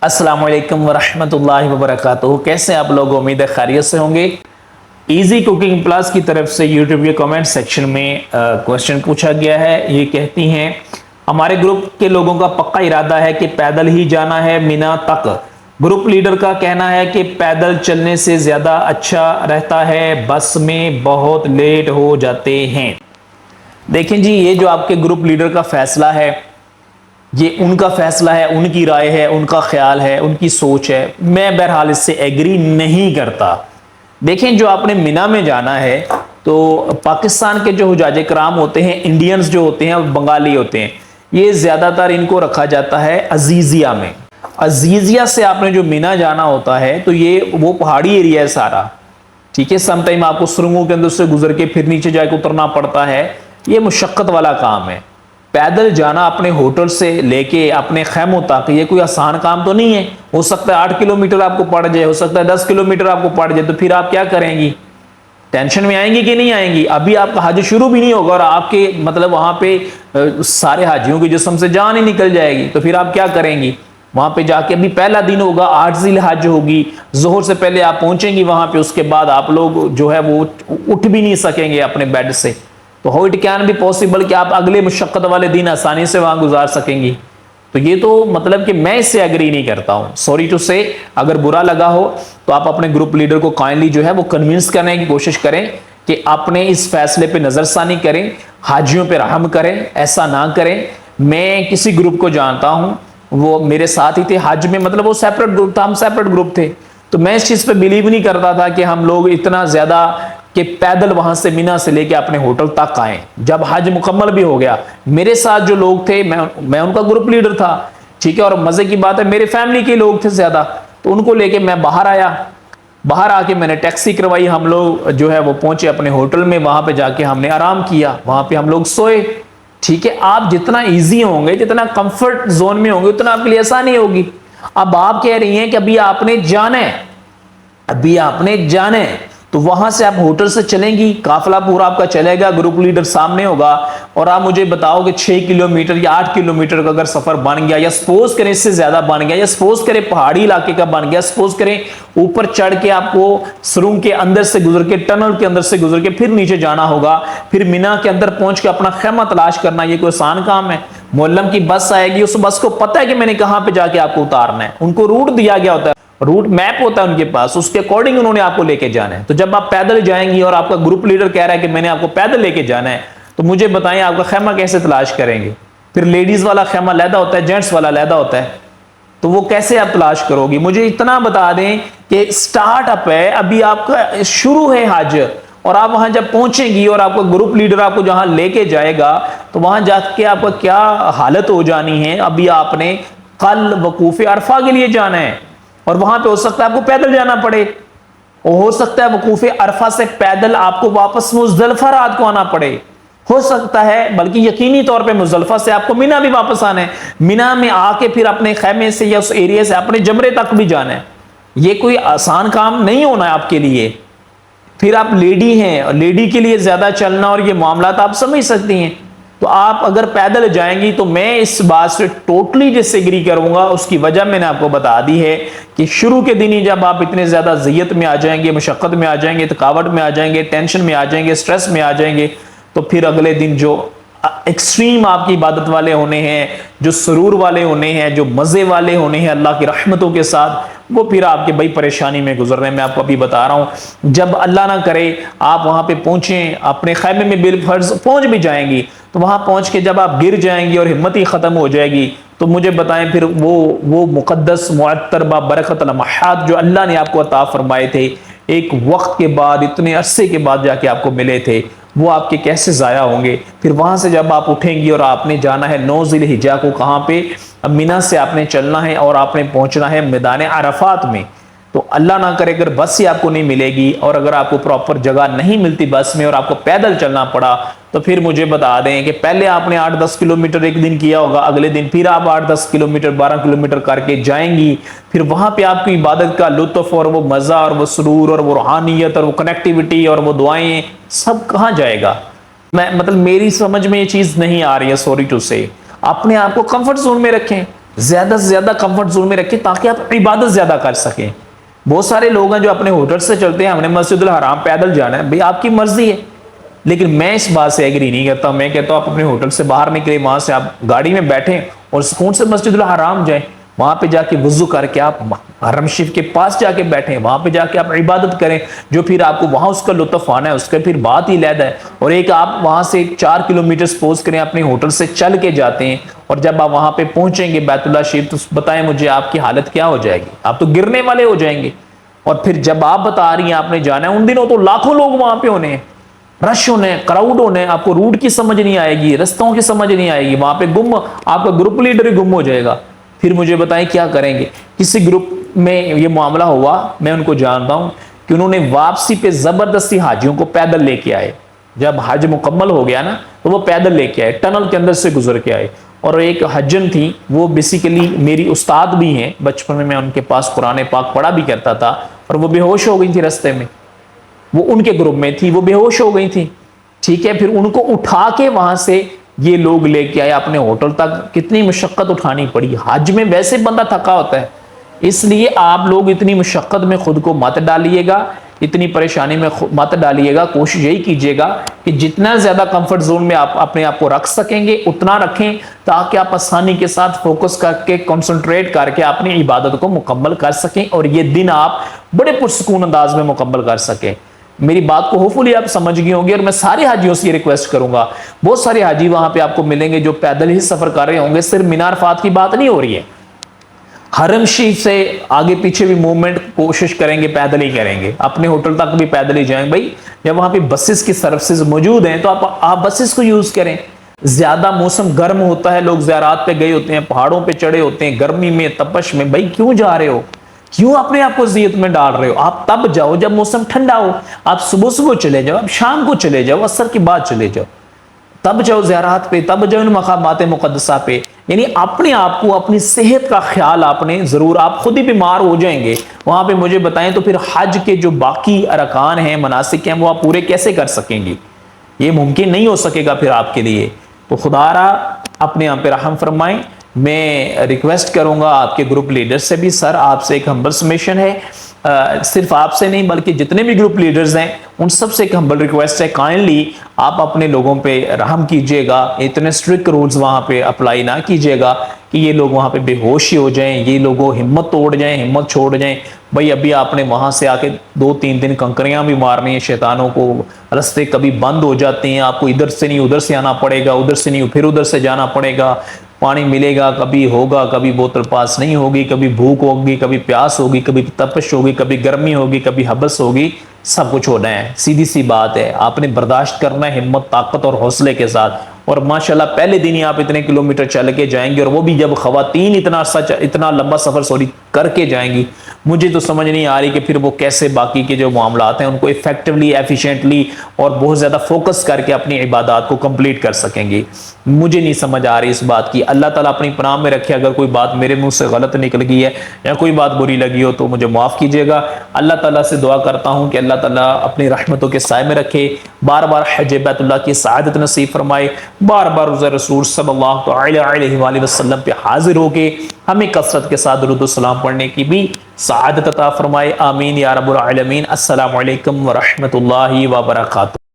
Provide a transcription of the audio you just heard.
अस्सलाम वालेकुम वरहमतुल्लाहि वबरकातुहू। कैसे आप लोग, उम्मीद है खैरियत से होंगे। इजी कुकिंग प्लस की तरफ से यूट्यूब के कमेंट सेक्शन में क्वेश्चन पूछा गया है। ये कहती हैं, हमारे ग्रुप के लोगों का पक्का इरादा है कि पैदल ही जाना है मिना तक। ग्रुप लीडर का कहना है कि पैदल चलने से ज्यादा अच्छा रहता है, बस में बहुत लेट हो जाते हैं। देखें जी, ये जो आपके ग्रुप लीडर का फैसला है, ये उनका फैसला है, उनकी राय है, उनका ख्याल है, उनकी सोच है। मैं बहरहाल इससे एग्री नहीं करता। देखें, जो आपने मिना में जाना है तो पाकिस्तान के जो हुजाज कराम होते हैं, इंडियंस जो होते हैं और बंगाली होते हैं, ये ज्यादातर इनको रखा जाता है अजीजिया में। अजीजिया से आपने जो मिना जाना होता है तो ये वो पहाड़ी एरिया है सारा, ठीक है। समटाइम आपको सुरंगों के अंदर से गुजर के फिर नीचे जाके उतरना पड़ता है। ये मुशक्कत वाला काम है। पैदल जाना अपने होटल से लेके अपने खैमों तक, ये कोई आसान काम तो नहीं है। हो सकता है 8 किलोमीटर आपको पड़ जाए, हो सकता है 10 किलोमीटर आपको पड़ जाए, तो फिर आप क्या करेंगी? टेंशन में आएंगी कि नहीं आएंगी? अभी आपका हज शुरू भी नहीं होगा और आपके मतलब वहां पे सारे हाजियों की जिस्म से जान ही निकल जाएगी, तो फिर आप क्या करेंगी? वहां पे जाके अभी पहला दिन होगा, 8 ज़िल हज होगी, जोहर से पहले आप पहुंचेंगी वहां पे, उसके बाद आप लोग जो है वो उठ भी नहीं सकेंगे अपने बेड से। तो how it can be possible कि आप अगले मुशक्कत वाले दिन आसानी से वहां गुजार सकेंगी? तो ये तो मतलब कि मैं इससे एग्री नहीं करता हूं। सॉरी टू से, अगर बुरा लगा हो तो आप अपने ग्रुप लीडर को काइंडली जो है वो कन्विंस करने की कोशिश करें कि आपने इस फैसले पे नजरसानी करें, हाजियों पे रहम करें, ऐसा ना करें। मैं किसी ग्रुप को जानता हूं, वो मेरे साथ ही थे हज में, मतलब वो सेपरेट ग्रुप था, हम सेपरेट ग्रुप थे। तो मैं इस चीज पे बिलीव नहीं करता था कि हम लोग इतना ज्यादा कि पैदल वहां से मिना से लेके अपने होटल तक आए। जब हज मुकम्मल भी हो गया, मेरे साथ जो लोग थे, मैं उनका ग्रुप लीडर था, ठीक है। और मजे की बात है, मेरे फैमिली के लोग थे ज्यादा, तो उनको लेके मैं बाहर आया। बाहर आके मैंने टैक्सी करवाई, हम लोग जो है वो पहुंचे अपने होटल में, वहां पे जाके हमने आराम किया, वहां पे हम लोग सोए, ठीक है। आप जितना ईजी होंगे, जितना कंफर्ट जोन में होंगे, उतना आपके लिए आसानी होगी। अब आप कह रही हैं कि अभी आपने जाना है, अभी आपने जाना है, तो वहां से आप होटल से चलेंगी, काफिला पूरा आपका चलेगा, ग्रुप लीडर सामने होगा, और आप मुझे बताओ कि 6 किलोमीटर या 8 किलोमीटर का अगर सफर बन गया, या सपोज करें इससे ज्यादा बन गया, या सपोज करें पहाड़ी इलाके का बन गया, सपोज करें ऊपर चढ़ के आपको सुरंग के अंदर से गुजर के, टनल के अंदर से गुजर के फिर नीचे जाना होगा, फिर मीना के अंदर पहुंच के अपना खैमा तलाश करना, ये कोई आसान काम है? मोहल्लम की बस आएगी, उस बस को पता है कि मैंने कहां पे जाके आपको उतारना है, उनको रूट दिया गया होता है, रूट मैप होता है उनके पास, उसके अकॉर्डिंग उन्होंने आपको लेके जाना है। तो जब आप पैदल जाएंगी और आपका ग्रुप लीडर कह रहा है कि मैंने आपको पैदल लेके जाना है, तो मुझे बताएं आपका खैमा कैसे तलाश करेंगे? फिर लेडीज वाला खैमा लहदा होता है, जेंट्स वाला लहदा होता है, तो वो कैसे आप तलाश करोगी? मुझे इतना बता दें कि स्टार्ट अप है, अभी आपका शुरू है हज, और आप वहां जब पहुंचेंगी और आपका ग्रुप लीडर आपको जहां लेके जाएगा, तो वहां जाके आपका क्या हालत हो जानी है। अभी आपने कल वकूफ अरफा के लिए जाना है, और वहां पे हो सकता है आपको पैदल जाना पड़े, और हो सकता है वकूफ अरफा से पैदल आपको वापस मुजदलिफा रात को आना पड़े, हो सकता है बल्कि यकीनी तौर पे मुजदलिफा से आपको मिना भी वापस आना है, मिना में आके फिर अपने खैमे से या उस एरिया से अपने जमरे तक भी जाना है। ये कोई आसान काम नहीं होना है आपके लिए। फिर आप लेडी हैं, और लेडी के लिए ज्यादा चलना और ये मामला आप समझ सकती हैं। तो आप अगर पैदल जाएंगी तो मैं इस बात से टोटली डिसएग्री करूंगा। उसकी वजह मैंने आपको बता दी है कि शुरू के दिन ही जब आप इतने ज्यादा ज़ियत में आ जाएंगे, मुशक्कत में आ जाएंगे, थकावट में आ जाएंगे, टेंशन में आ जाएंगे, स्ट्रेस में आ जाएंगे, तो फिर अगले दिन जो एक्सट्रीम आपकी इबादत वाले होने हैं, जो सुरूर वाले होने हैं, जो मजे वाले होने हैं अल्लाह की रहमतों के साथ, वो फिर आपके बड़ी परेशानी में गुजर रहे हैं। मैं आपको अभी बता रहा हूं, जब अल्लाह ना करे आप वहां पे पहुंचे, अपने खैमे में बिल फर्ज पहुंच भी जाएंगी, तो वहां पहुंच के जब आप गिर जाएंगी और हिम्मत ही खत्म हो जाएगी, तो मुझे बताएं फिर वो मुकद्दस मुअत्तर बरकत लम्हात जो अल्लाह ने आपको अता फरमाए थे, एक वक्त के बाद, इतने अरसे के बाद जाके आपको मिले थे, वो आपके कैसे ज़ाया होंगे? फिर वहां से जब आप उठेंगी और आपने जाना है 9 ज़िलहिज्जा को, कहाँ पे? मिना से आपने चलना है और आपने पहुंचना है मैदान अरफात में। तो अल्लाह ना करे अगर बस ही आपको नहीं मिलेगी, और अगर आपको प्रॉपर जगह नहीं मिलती बस में और आपको पैदल चलना पड़ा, तो फिर मुझे बता दें कि पहले आपने 8-10 किलोमीटर एक दिन किया होगा, अगले दिन फिर आप 8-10 किलोमीटर 12 किलोमीटर करके जाएंगी। फिर वहां पे आपकी इबादत का लुत्फ और वो मजा और वो सुरूर और वो रूहानियत और वो कनेक्टिविटी और वो दुआएं सब कहाँ जाएगा? मैं मतलब मेरी समझ में ये चीज नहीं आ रही है। सॉरी टू से, अपने आप को कंफर्ट जोन में रखें। زیادہ سے زیادہ کمفرٹ زون میں رکھیں تاکہ آپ عبادت زیادہ کر سکیں. بہت سارے لوگ ہیں جو اپنے ہوٹل سے چلتے ہیں, ہم نے مسجد الحرام پیدل جانا ہے, بھئی آپ کی مرضی ہے, لیکن میں اس بات سے ایگری نہیں کرتا. میں کہتا ہوں آپ اپنے ہوٹل سے باہر نکلیں, وہاں سے آپ گاڑی میں بیٹھیں اور سکون سے مسجد الحرام جائیں, وہاں پہ جا کے وضو کر کے آپ حرم شریف کے پاس جا کے بیٹھیں, وہاں پہ جا کے آپ عبادت کریں, جو پھر آپ کو وہاں اس کا لطف آنا ہے اس کا پھر بات ہی علیحدہ ہے. اور ایک آپ وہاں سے 4 کلومیٹر سپوز کریں اپنے ہوٹل سے چل کے جاتے ہیں, اور جب آپ وہاں پہ پہنچیں گے بیت اللہ شریف, تو بتائیں مجھے آپ کی حالت کیا ہو جائے گی؟ آپ تو گرنے والے ہو جائیں گے. اور پھر جب آپ بتا رہی ہیں آپ نے جانا ہے, ان دنوں تو لاکھوں لوگ وہاں پہ ہونے ہیں, رش ہونے, کراؤڈ ہونے, آپ کو روٹ کی سمجھ نہیں آئے گی, رستوں کی سمجھ نہیں آئے گی, وہاں پہ آپ کا گروپ لیڈر ہی گم ہو جائے گا. پھر مجھے بتائیں کیا کریں گے؟ کسی گروپ میں یہ معاملہ ہوا, میں ان کو جانتا ہوں کہ انہوں نے واپسی پہ زبردستی حاجیوں کو پیدل لے کے آئے. جب حج مکمل ہو گیا نا تو وہ پیدل لے کے آئے, ٹنل کے اندر سے گزر کے آئے. اور ایک حجن تھی, وہ بیسیکلی میری استاد بھی ہیں, بچپن میں ان کے پاس قرآن پاک پڑھا بھی کرتا تھا, اور وہ بے ہوش ہو گئی تھی رستے میں, وہ ان کے گروپ میں تھی, وہ بے ہوش ہو گئی تھی. ٹھیک ہے, پھر ان کو اٹھا کے وہاں سے یہ لوگ لے کے آئے اپنے ہوٹل تک. کتنی مشقت اٹھانی پڑی, حج میں ویسے بندہ تھکا ہوتا ہے, اس لیے آپ لوگ اتنی مشقت میں خود کو مت ڈالیے گا, اتنی پریشانی میں مت ڈالیے گا. کوشش یہی کیجیے گا کہ جتنا زیادہ کمفرٹ زون میں آپ اپنے آپ کو رکھ سکیں گے اتنا رکھیں, تاکہ آپ آسانی کے ساتھ فوکس کر کے کنسنٹریٹ کر کے اپنی عبادت کو مکمل کر سکیں, اور یہ دن آپ بڑے پرسکون انداز میں مکمل کر سکیں. میری بات کو ہوپفلی آپ سمجھ گئے ہوں گے, اور میں سارے حاجیوں سے یہ ریکویسٹ کروں گا, بہت سارے حاجی وہاں پہ آپ کو ملیں گے جو پیدل ہی سفر کر رہے ہوں گے. صرف مینار عرفات کی بات نہیں ہو رہی ہے, حرم شریف سے آگے پیچھے بھی موومنٹ کوشش کریں گے پیدل ہی کریں گے, اپنے ہوٹل تک بھی پیدل ہی جائیں. بھائی جب وہاں پہ بسز کی سروسز موجود ہیں تو آپ بسز کو یوز کریں. زیادہ موسم گرم ہوتا ہے, لوگ زیارات پہ گئے ہوتے ہیں, پہاڑوں پہ چڑھے ہوتے ہیں, گرمی میں تپش میں, بھائی کیوں جا رہے ہو, کیوں اپنے آپ کو اذیت میں ڈال رہے ہو؟ آپ تب جاؤ جب موسم ٹھنڈا ہو, آپ صبح صبح چلے جاؤ, آپ شام کو چلے جاؤ, عصر کے بعد چلے جاؤ, تب جاؤ زیارات پہ, تب جاؤ ان مقامات مقدسہ پہ. یعنی اپنے آپ کو, اپنی صحت کا خیال آپ نے ضرور, آپ خود ہی بیمار ہو جائیں گے وہاں پہ مجھے بتائیں تو پھر حج کے جو باقی ارکان ہیں, مناسک ہیں, وہ آپ پورے کیسے کر سکیں گے؟ یہ ممکن نہیں ہو سکے گا پھر آپ کے لیے. تو خدا را اپنے یہاں پہ رحم فرمائیں. میں ریکویسٹ کروں گا آپ کے گروپ لیڈر سے بھی, سر آپ سے ایک ہمبل سبمیشن ہے, صرف آپ سے نہیں بلکہ جتنے بھی گروپ لیڈرز ہیں ان سب سے ایک ہمبل ریکویسٹ ہے, کائنڈلی آپ اپنے لوگوں پہ رحم کیجئے گا, اتنے سٹرکٹ رولز وہاں پہ اپلائی نہ کیجئے گا کہ یہ لوگ وہاں پہ بے ہوش ہی ہو جائیں, یہ لوگوں ہمت توڑ جائیں, ہمت چھوڑ جائیں. بھائی ابھی آپ نے وہاں سے آ کے 2-3 دن کنکریاں بھی مارنی ہیں شیطانوں کو, رستے کبھی بند ہو جاتے ہیں, آپ کو ادھر سے نہیں ادھر سے آنا پڑے گا, ادھر سے نہیں پھر ادھر سے جانا پڑے گا, پانی ملے گا کبھی ہوگا, کبھی بوتل پاس نہیں ہوگی, کبھی بھوک ہوگی, کبھی پیاس ہوگی, کبھی تپش ہوگی, کبھی گرمی ہوگی, کبھی حبس ہوگی, سب کچھ ہونا ہے. سیدھی سی بات ہے, آپ نے برداشت کرنا ہے ہمت, طاقت اور حوصلے کے ساتھ. اور ماشاءاللہ پہلے دن ہی آپ اتنے کلومیٹر چل کے جائیں گے, اور وہ بھی جب خواتین اتنا لمبا سفر کر کے جائیں گی. مجھے تو سمجھ نہیں آ رہی کہ پھر وہ کیسے باقی کے جو معاملات ہیں ان کو ایفیکٹولی, ایفیشینٹلی اور بہت زیادہ فوکس کر کے اپنی عبادات کو کمپلیٹ کر سکیں گی. مجھے نہیں سمجھ آ رہی اس بات کی. اللہ تعالیٰ اپنی پناہ میں رکھے, اگر کوئی بات میرے منہ سے غلط نکل گئی ہے یا کوئی بات بری لگی ہو تو مجھے معاف کیجیے گا. اللہ تعالیٰ سے دعا کرتا ہوں کہ اللہ تعالیٰ اپنی رحمتوں کے سائے میں رکھے, بار بار حج بیت اللہ کی سعادت نصیب فرمائے, بار بار روزہ رسول صلی اللہ علیہ وآلہ وسلم پہ حاضر ہو کے ہمیں کثرت کے ساتھ درود و سلام پڑھنے کی بھی سعادت عطا فرمائے. آمین یا رب العالمین. السلام علیکم ورحمۃ اللہ وبرکاتہ.